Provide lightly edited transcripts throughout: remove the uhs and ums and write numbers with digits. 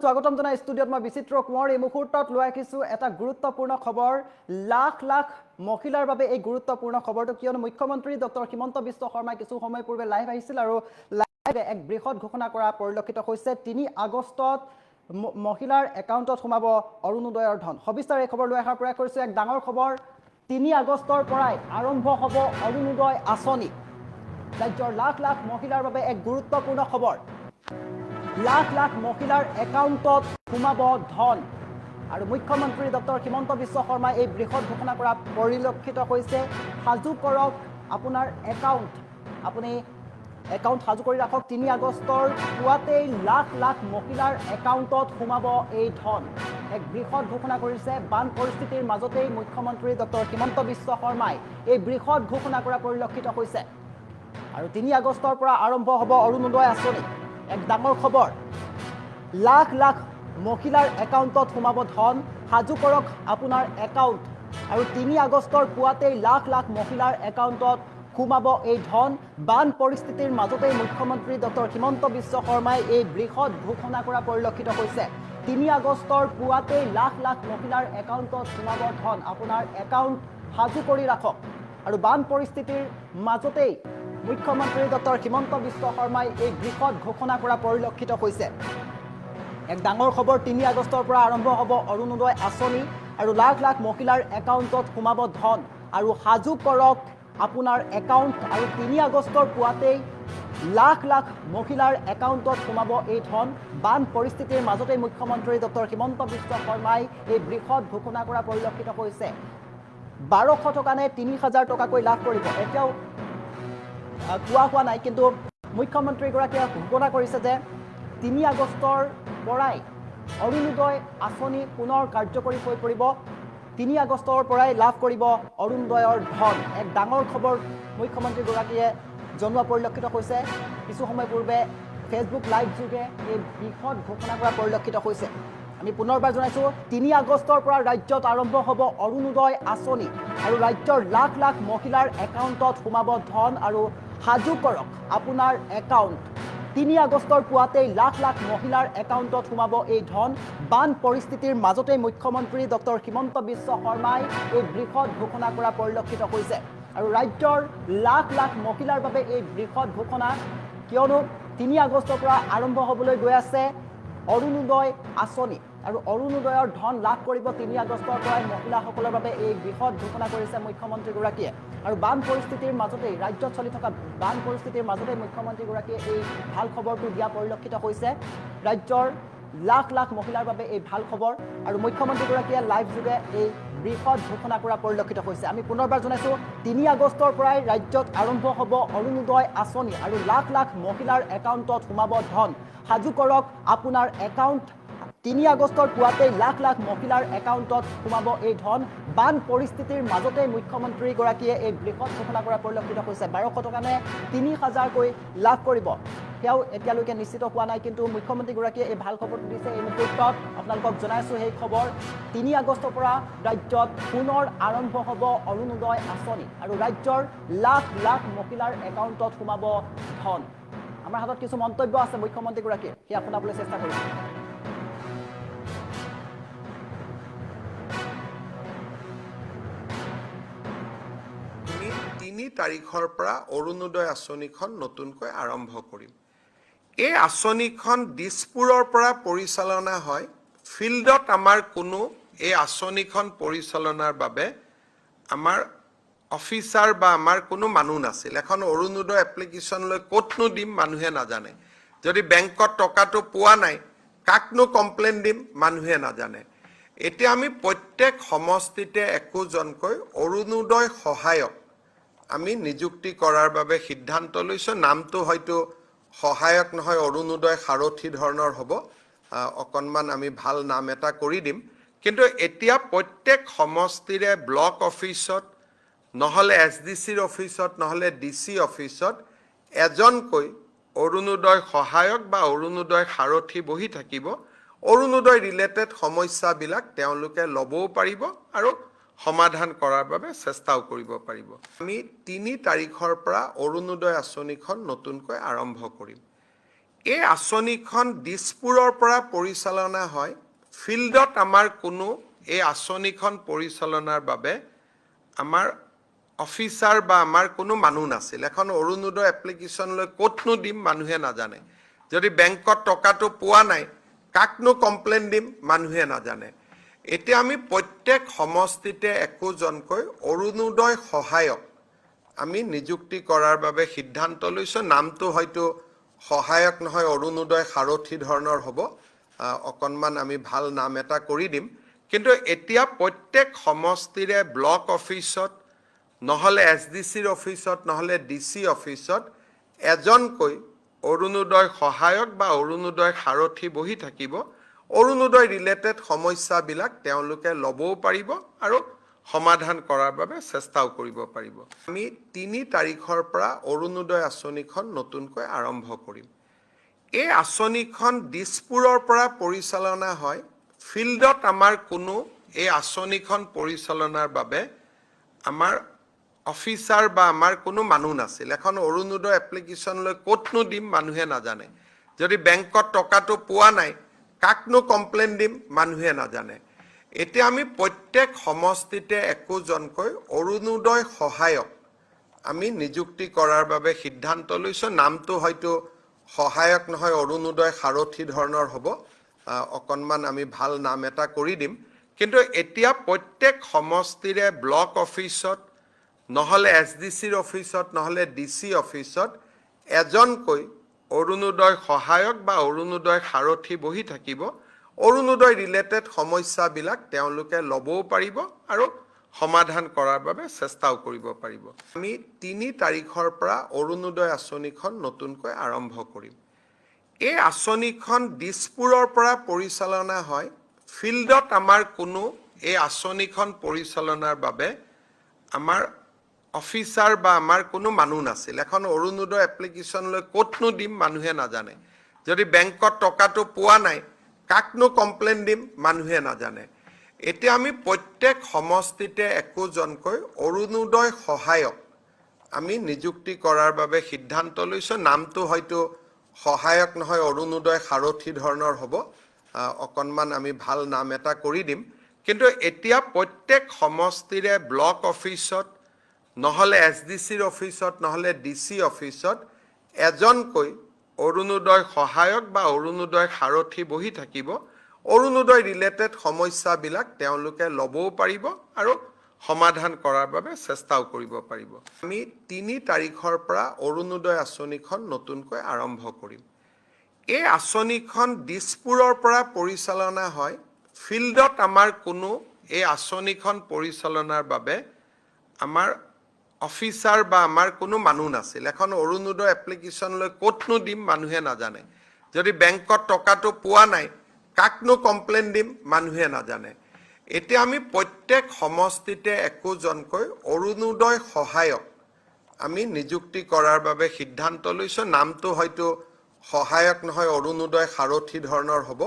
স্বাগতম জনাই ষ্টুডিঅ'ত মই বিচিত্ৰ কুমাৰ এই মুহূৰ্তত লৈ আহিছোঁ এটা গুৰুত্বপূৰ্ণ খবৰ লাখ লাখ মহিলাৰ বাবে এই গুৰুত্বপূৰ্ণ খবৰটো কিয়নো মুখ্যমন্ত্ৰী ডক্টৰ হিমন্ত বিশ্ব শৰ্মাই কিছু সময় পূৰ্বে লাইভ আহিছিল আৰু লাইভে এক বৃহৎ ঘোষণা কৰা পৰিলক্ষিত হৈছে ৩ আগষ্টত মহিলাৰ একাউণ্টত সোমাব অৰুণোদয়ৰ ধন সবিস্তাৰ এই খবৰ লৈ অহাৰ প্ৰয়াস কৰিছোঁ এক ডাঙৰ খবৰ ৩ আগষ্টৰ পৰাই আৰম্ভ হ'ব অৰুণোদয় আঁচনি ৰাজ্যৰ লাখ লাখ মহিলাৰ বাবে এক গুৰুত্বপূৰ্ণ খবৰ লাখ লাখ মহিলাৰ একাউণ্টত সোমাব ধন আৰু মুখ্যমন্ত্ৰী ডক্টৰ হিমন্ত বিশ্ব শৰ্মাই এই বৃহৎ ঘোষণা কৰা পৰিলক্ষিত হৈছে সাজু কৰক আপোনাৰ একাউণ্ট আপুনি একাউণ্ট সাজু কৰি ৰাখক ৩ আগষ্টৰ পুৱাতেই লাখ লাখ মহিলাৰ একাউণ্টত সোমাব এই ধন এক বৃহৎ ঘোষণা কৰিছে বান পৰিস্থিতিৰ মাজতেই মুখ্যমন্ত্ৰী ডক্টৰ হিমন্ত বিশ্ব শৰ্মাই এই বৃহৎ ঘোষণা কৰা পৰিলক্ষিত হৈছে আৰু ৩ আগষ্টৰ পৰা আৰম্ভ হ'ব অৰুণোদয় আঁচনি এক ডাঙৰ খবৰ লাখ লাখ মহিলাৰ একাউণ্টত সোমাব ধন সাজু কৰক আপোনাৰ একাউণ্ট আৰু ৩ আগষ্টৰ পুৱাতেই লাখ লাখ মহিলাৰ একাউণ্টত সোমাব এই ধন বান পৰিস্থিতিৰ মাজতেই মুখ্যমন্ত্ৰী ডক্টৰ হিমন্ত বিশ্ব শৰ্মাই এই বৃহৎ ঘোষণা কৰা পৰিলক্ষিত হৈছে ৩ আগষ্টৰ পুৱাতেই লাখ লাখ মহিলাৰ একাউণ্টত সোমাব ধন আপোনাৰ একাউণ্ট সাজু কৰি ৰাখক আৰু বান পৰিস্থিতিৰ মাজতেই মুখ্যমন্ত্ৰী ডক্টৰ হিমন্ত বিশ্ব শৰ্মাই এই বৃহৎ ঘোষণা কৰা পৰিলক্ষিত হৈছে এক ডাঙৰ খবৰ ৩ আগষ্টৰ পৰা আৰম্ভ হ'ব অৰুণোদয় আঁচনি আৰু লাখ লাখ মহিলাৰ একাউণ্টত সোমাব ধন আৰু সাজু কৰক আপোনাৰ একাউণ্ট আৰু ৩ আগষ্টৰ পুৱাতেই লাখ লাখ মহিলাৰ একাউণ্টত সোমাব এই ধন বান পৰিস্থিতিৰ মাজতেই মুখ্যমন্ত্ৰী ডক্টৰ হিমন্ত বিশ্ব শৰ্মাই এই বৃহৎ ঘোষণা কৰা পৰিলক্ষিত হৈছে ১২০০ টকা নে ৩০০০ টকাকৈ লাভ কৰিব এতিয়াও কোৱা হোৱা নাই কিন্তু মুখ্যমন্ত্ৰীগৰাকীয়ে ঘোষণা কৰিছে যে ৩ আগষ্টৰ পৰাই অৰুণোদয় আঁচনি পুনৰ কাৰ্যকৰী হৈ পৰিব ৩ আগষ্টৰ পৰাই লাভ কৰিব অৰুণোদয়ৰ ধন এক ডাঙৰ খবৰ মুখ্যমন্ত্ৰীগৰাকীয়ে জনোৱা পৰিলক্ষিত হৈছে কিছু সময় পূৰ্বে ফেচবুক লাইভ যোগে এই বৃহৎ ঘোষণা কৰা পৰিলক্ষিত হৈছে আমি পুনৰবাৰ জনাইছোঁ ৩ আগষ্টৰ পৰা ৰাজ্যত আৰম্ভ হ'ব অৰুণোদয় আঁচনি আৰু ৰাজ্যৰ লাখ লাখ মহিলাৰ একাউণ্টত সোমাব ধন আৰু সাজু কৰক আপোনাৰ একাউণ্ট ৩ আগষ্টৰ পুৱাতেই লাখ লাখ মহিলাৰ একাউণ্টত সোমাব এই ধন বান পৰিস্থিতিৰ মাজতেই মুখ্যমন্ত্ৰী ডক্টৰ হিমন্ত বিশ্ব শৰ্মাই এই বৃহৎ ঘোষণা কৰা পৰিলক্ষিত হৈছে আৰু ৰাজ্যৰ লাখ লাখ মহিলাৰ বাবে এই বৃহৎ ঘোষণা কিয়নো ৩ আগষ্টৰ পৰা আৰম্ভ হ'বলৈ গৈ আছে অৰুণোদয় আঁচনি আৰু অৰুণোদয়ৰ ধন লাভ কৰিব ৩ আগষ্টৰ পৰাই মহিলাসকলৰ বাবে এই বৃহৎ ঘোষণা কৰিছে মুখ্যমন্ত্ৰীগৰাকীয়ে আৰু বান পৰিস্থিতিৰ মাজতেই ৰাজ্যত চলি থকা বান পৰিস্থিতিৰ মাজতেই মুখ্যমন্ত্ৰীগৰাকীয়ে এই ভাল খবৰটো দিয়া পৰিলক্ষিত হৈছে ৰাজ্যৰ লাখ লাখ মহিলাৰ বাবে এই ভাল খবৰ আৰু মুখ্যমন্ত্ৰীগৰাকীয়ে লাইভ যোগে এই বৃহৎ ঘোষণা কৰা পৰিলক্ষিত হৈছে আমি পুনৰবাৰ জনাইছোঁ ৩ আগষ্টৰ পৰাই ৰাজ্যত আৰম্ভ হ'ব অৰুণোদয় আঁচনি আৰু লাখ লাখ মহিলাৰ একাউণ্টত সোমাব ধন সাজু কৰক আপোনাৰ একাউণ্ট ৩ আগষ্টৰ পুৱাতেই লাখ লাখ মহিলাৰ একাউণ্টত সোমাব এই ধন বান পৰিস্থিতিৰ মাজতেই মুখ্যমন্ত্ৰীগৰাকীয়ে এই বৃহৎ ঘোষণা কৰা পৰিলক্ষিত হৈছে ১২০০ টকা নে ৩০০০কৈ লাভ কৰিব সেয়াও এতিয়ালৈকে নিশ্চিত হোৱা নাই কিন্তু মুখ্যমন্ত্ৰীগৰাকীয়ে এই ভাল খবৰটো দিছে এই মুহূৰ্তত আপোনালোকক জনাইছোঁ সেই খবৰ ৩ আগষ্টৰ পৰা ৰাজ্যত পুনৰ আৰম্ভ হ'ব অৰুণোদয় আঁচনি আৰু ৰাজ্যৰ লাখ লাখ মহিলাৰ একাউণ্টত সোমাব ধন আমাৰ হাতত কিছু মন্তব্য আছে মুখ্যমন্ত্ৰীগৰাকীয়ে সেয়া শুনাবলৈ চেষ্টা কৰিছোঁ ৩ তাৰিখৰ পৰা অৰুণোদয় আঁচনিখন নতুনকৈ আৰম্ভ কৰিম এই আঁচনিখন দিছপুৰৰ পৰা পৰিচালনা হয় ফিল্ডত আমাৰ কোনো এই আঁচনিখন পৰিচালনাৰ বাবে আমাৰ অফিচাৰ বা আমাৰ কোনো মানুহ নাছিল এখন অৰুণোদয় এপ্লিকেশ্যন লৈ ক'তনো দিম মানুহে নাজানে যদি বেংকত টকাটো পোৱা নাই কাকনো কমপ্লেইন দিম মানুহে নাজানে এতিয়া আমি প্ৰত্যেক সমষ্টিতে একোজনকৈ অৰুণোদয় সহায়ক আমি নিযুক্তি কৰাৰ বাবে সিদ্ধান্ত লৈছোঁ নামটো হয়তো সহায়ক নহয় অৰুণোদয় সাৰথী ধৰণৰ হ'ব অকণমান আমি ভাল নাম এটা কৰি দিম কিন্তু এতিয়া প্ৰত্যেক সমষ্টিৰে ব্লক অফিচত নহ'লে SDCৰ অফিচত নহ'লে DC অফিচত এজনকৈ অৰুণোদয় সহায়ক বা অৰুণোদয় সাৰথী বহি থাকিব অৰুণোদয় ৰিলেটেড সমস্যাবিলাক তেওঁলোকে ল'বও পাৰিব আৰু সমাধান কৰাৰ বাবে চেষ্টাও কৰিব পাৰিব আমি ৩ তাৰিখৰ পৰা অৰুণোদয় আঁচনিখন নতুনকৈ আৰম্ভ কৰিম এই আঁচনিখন দিছপুৰৰ পৰা পৰিচালনা হয়। ফিল্ডত আমাৰ কোনো এই আঁচনিখন পৰিচালনাৰ বাবে আমাৰ অফিচাৰ বা আমাৰ কোনো মানুহ নাছিল। এখন অৰুণোদয় এপ্লিকেশ্যন লৈ ক'তনো দিম মানুহে নাজানে। যদি বেংকত টকাটো পোৱা নাই কাকনো কমপ্লেইন দিম মানুহে নাজানে। এতিয়া আমি প্ৰত্যেক সমষ্টিতে একোজনকৈ অৰুণোদয় সহায়ক আমি নিযুক্তি কৰাৰ বাবে সিদ্ধান্ত লৈছোঁ। নামটো হয়তো সহায়ক নহয়, অৰুণোদয় সাৰথি ধৰণৰ হ'ব। অকণমান আমি ভাল নাম এটা কৰি দিম। কিন্তু এতিয়া প্ৰত্যেক সমষ্টিৰে ব্লক অফিচত নহ'লে SDCৰ অফিচত নহ'লে DC অফিচত এজনকৈ অৰুণোদয় সহায়ক বা অৰুণোদয় সাৰথি বহি থাকিব। অৰুণোদয় ৰিলেটেড সমস্যাবিলাক তেওঁলোকে ল'বও পাৰিব আৰু সমাধান কৰাৰ বাবে চেষ্টাও কৰিব পাৰিব। আমি 3 তাৰিখৰ পৰা অৰুণোদয় আঁচনিখন নতুনকৈ আৰম্ভ কৰিম। এই আঁচনিখন দিছপুৰৰ পৰা পৰিচালনা হয়। ফিল্ডত আমাৰ কোনো এই আঁচনিখন পৰিচালনাৰ বাবে আমাৰ অফিচাৰ বা আমাৰ কোনো মানুহ নাছিল। এখন অৰুণোদয় এপ্লিকেশ্যন লৈ ক'তনো দিম মানুহে নাজানে। যদি বেংকত টকাটো পোৱা নাই কাকনো কমপ্লেইন দিম মানুহে নাজানে। এতিয়া আমি প্ৰত্যেক সমষ্টিতে একোজনকৈ অৰুণোদয় সহায়ক আমি নিযুক্তি কৰাৰ বাবে সিদ্ধান্ত লৈছোঁ। নামটো হয়তো সহায়ক নহয়, অৰুণোদয় সাৰথি ধৰণৰ হ'ব। অকণমান আমি ভাল নাম এটা কৰি দিম। কিন্তু এতিয়া প্ৰত্যেক সমষ্টিৰে ব্লক অফিচত নহ'লে SDCৰ অফিচত নহ'লে DC অফিচত এজনকৈ অৰুণোদয় সহায়ক বা অৰুণোদয় সাৰথি বহি থাকিব। অৰুণোদয় ৰিলেটেড সমস্যাবিলাক তেওঁলোকে ল'বও পাৰিব আৰু সমাধান কৰাৰ বাবে চেষ্টাও কৰিব পাৰিব। আমি 3 তাৰিখৰ পৰা অৰুণোদয় আঁচনিখন নতুনকৈ আৰম্ভ কৰিম। এই আঁচনিখন দিছপুৰৰ পৰা পৰিচালনা হয়। ফিল্ডত আমাৰ কোনো এই আঁচনিখন পৰিচালনাৰ বাবে আমাৰ অফিচাৰ বা আমাৰ কোনো মানুহ নাছিল। এখন অৰুণোদয় এপ্লিকেশ্যন লৈ ক'তনো দিম মানুহে নাজানে। যদি বেংকত টকাটো পোৱা নাই কাকনো কমপ্লেইন দিম মানুহে নাজানে। এতিয়া আমি প্ৰত্যেক সমষ্টিতে একোজনকৈ অৰুণোদয় সহায়ক আমি নিযুক্তি কৰাৰ বাবে সিদ্ধান্ত লৈছোঁ। নামটো হয়তো সহায়ক নহয়, অৰুণোদয় সাৰথি ধৰণৰ হ'ব। অকণমান আমি ভাল নাম এটা কৰি দিম। কিন্তু এতিয়া প্ৰত্যেক সমষ্টিৰে ব্লক অফিচত নহ'লে SDCৰ অফিচত নহ'লে DC অফিচত এজনকৈ অৰুণোদয় সহায়ক বা অৰুণোদয় সাৰথি বহি থাকিব। অৰুণোদয় ৰিলেটেড সমস্যাবিলাক তেওঁলোকে ল'বও পাৰিব আৰু সমাধান কৰাৰ বাবে চেষ্টাও কৰিব পাৰিব। আমি 3 তাৰিখৰ পৰা অৰুণোদয় আঁচনিখন নতুনকৈ আৰম্ভ কৰিম। এই আঁচনিখন দিছপুৰৰ পৰা পৰিচালনা হয়। ফিল্ডত আমাৰ কোনো এই আঁচনিখন পৰিচালনাৰ বাবে আমাৰ অফিচাৰ বা আমাৰ কোনো মানুহ নাছিল। এখন অৰুণোদয় এপ্লিকেশ্যন লৈ ক'তনো দিম মানুহে নাজানে। যদি বেংকত টকাটো পোৱা নাই কাকনো কমপ্লেইন দিম মানুহে নাজানে। এতিয়া আমি প্ৰত্যেক সমষ্টিতে একোজনকৈ অৰুণোদয় সহায়ক আমি নিযুক্তি কৰাৰ বাবে সিদ্ধান্ত লৈছোঁ। নামটো হয়তো সহায়ক নহয়, অৰুণোদয় সাৰথি ধৰণৰ হ'ব।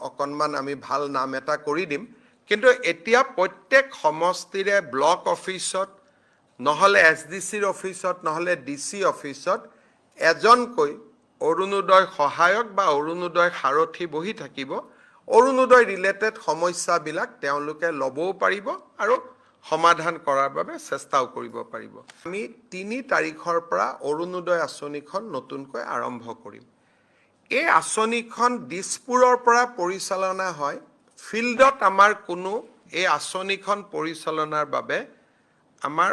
অকণমান আমি ভাল নাম এটা কৰি দিম। কিন্তু এতিয়া প্ৰত্যেক সমষ্টিৰে ব্লক অফিচত নহ'লে SDCৰ অফিচত নহ'লে DC অফিচত এজনকৈ অৰুণোদয় সহায়ক বা অৰুণোদয় সাৰথি বহি থাকিব। অৰুণোদয় ৰিলেটেড সমস্যাবিলাক তেওঁলোকে ল'বও পাৰিব আৰু সমাধান কৰাৰ বাবে চেষ্টাও কৰিব পাৰিব। আমি 3 তাৰিখৰ পৰা অৰুণোদয় আঁচনিখন নতুনকৈ আৰম্ভ কৰিম। এই আঁচনিখন দিছপুৰৰ পৰা পৰিচালনা হয়। ফিল্ডত আমাৰ কোনো এই আঁচনিখন পৰিচালনাৰ বাবে আমাৰ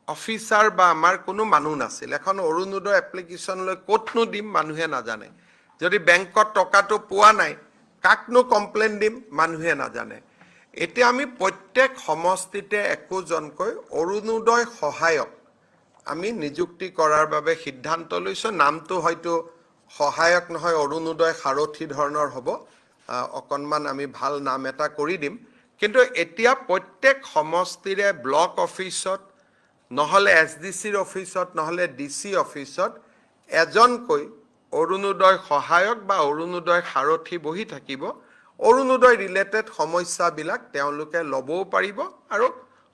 অফিচাৰ বা আমাৰ কোনো মানুহ নাছিল। এখন অৰুণোদয় এপ্লিকেশ্যন লৈ ক'তনো দিম মানুহে নাজানে। যদি বেংকত টকাটো পোৱা নাই কাকনো কমপ্লেইন দিম মানুহে নাজানে। এতিয়া আমি প্ৰত্যেক সমষ্টিতে একোজনকৈ অৰুণোদয় সহায়ক আমি নিযুক্তি কৰাৰ বাবে সিদ্ধান্ত লৈছোঁ। নামটো হয়তো সহায়ক নহয়, অৰুণোদয় সাৰথি ধৰণৰ হ'ব। অকণমান আমি ভাল নাম এটা কৰি দিম। কিন্তু এতিয়া প্ৰত্যেক সমষ্টিৰে ব্লক অফিচত নহ'লে SDCৰ অফিচত নহ'লে DC অফিচত এজনকৈ অৰুণোদয় সহায়ক বা অৰুণোদয় সাৰথি বহি থাকিব। অৰুণোদয় ৰিলেটেড সমস্যাবিলাক তেওঁলোকে ল'বও পাৰিব আৰু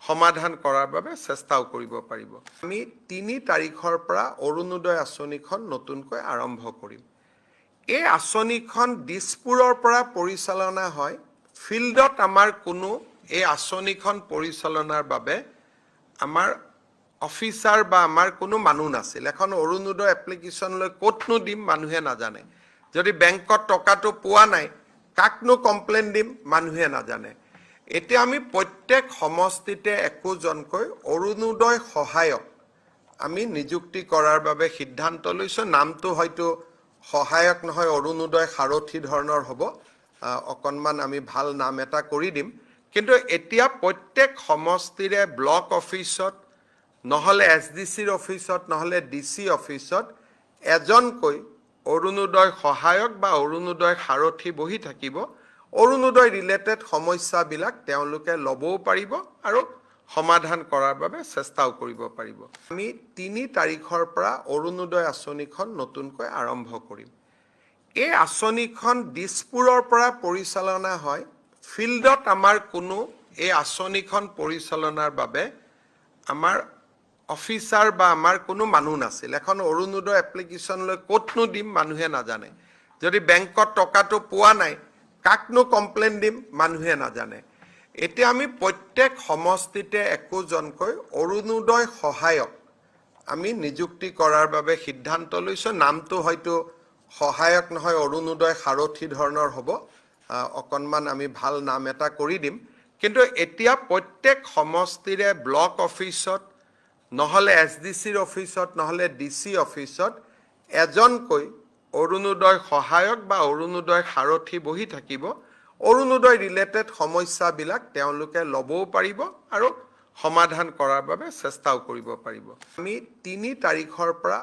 সমাধান কৰাৰ বাবে চেষ্টাও কৰিব পাৰিব। আমি 3 তাৰিখৰ পৰা অৰুণোদয় আঁচনিখন নতুনকৈ আৰম্ভ কৰিম। এই আঁচনিখন দিছপুৰৰ পৰা পৰিচালনা হয়। ফিল্ডত আমাৰ কোনো এই আঁচনিখন পৰিচালনাৰ বাবে আমাৰ অফিচাৰ বা আমাৰ কোনো মানুহ নাছিল। এখন অৰুণোদয় এপ্লিকেশ্যন লৈ ক'তনো দিম মানুহে নাজানে। যদি বেংকত টকাটো পোৱা নাই কাকনো কমপ্লেইন দিম মানুহে নাজানে। এতিয়া আমি প্ৰত্যেক সমষ্টিতে একোজনকৈ অৰুণোদয় সহায়ক আমি নিযুক্তি কৰাৰ বাবে সিদ্ধান্ত লৈছোঁ। নামটো হয়তো সহায়ক নহয়, অৰুণোদয় সাৰথি ধৰণৰ হ'ব। অকণমান আমি ভাল নাম এটা কৰি দিম। কিন্তু এতিয়া প্ৰত্যেক সমষ্টিৰে ব্লক অফিচত নহ'লে SDCৰ অফিচত নহ'লে DC অফিচত এজনকৈ অৰুণোদয় সহায়ক বা অৰুণোদয় সাৰথি বহি থাকিব। অৰুণোদয় ৰিলেটেড সমস্যাবিলাক তেওঁলোকে ল'বও পাৰিব আৰু সমাধান কৰাৰ বাবে চেষ্টাও কৰিব পাৰিব। আমি 3 তাৰিখৰ পৰা অৰুণোদয় আঁচনিখন নতুনকৈ আৰম্ভ কৰিম। এই আঁচনিখন দিছপুৰৰ পৰা পৰিচালনা হয়। ফিল্ডত আমাৰ কোনো এই আঁচনিখন পৰিচালনাৰ বাবে আমাৰ অফিচাৰ বা আমাৰ কোনো মানুহ নাছিল। এখন অৰুণোদয় এপ্লিকেশ্যন লৈ ক'তনো দিম মানুহে নাজানে। যদি বেংকত টকাটো পোৱা নাই কাকনো কমপ্লেইন দিম মানুহে নাজানে। এতিয়া আমি প্ৰত্যেক সমষ্টিতে একোজনকৈ অৰুণোদয় সহায়ক আমি নিযুক্তি কৰাৰ বাবে সিদ্ধান্ত লৈছোঁ। নামটো হয়তো সহায়ক নহয়, অৰুণোদয় সাৰথি ধৰণৰ হ'ব। অকণমান আমি ভাল নাম এটা কৰি দিম। কিন্তু এতিয়া প্ৰত্যেক সমষ্টিৰে ব্লক অফিচত নহ'লে SDCৰ অফিচত নহ'লে DC অফিচত এজনকৈ অৰুণোদয় সহায়ক বা অৰুণোদয় সাৰথি বহি থাকিব। অৰুণোদয় ৰিলেটেড সমস্যাবিলাক তেওঁলোকে ল'বও পাৰিব আৰু সমাধান কৰাৰ বাবে চেষ্টাও কৰিব পাৰিব। আমি 3 তাৰিখৰ পৰা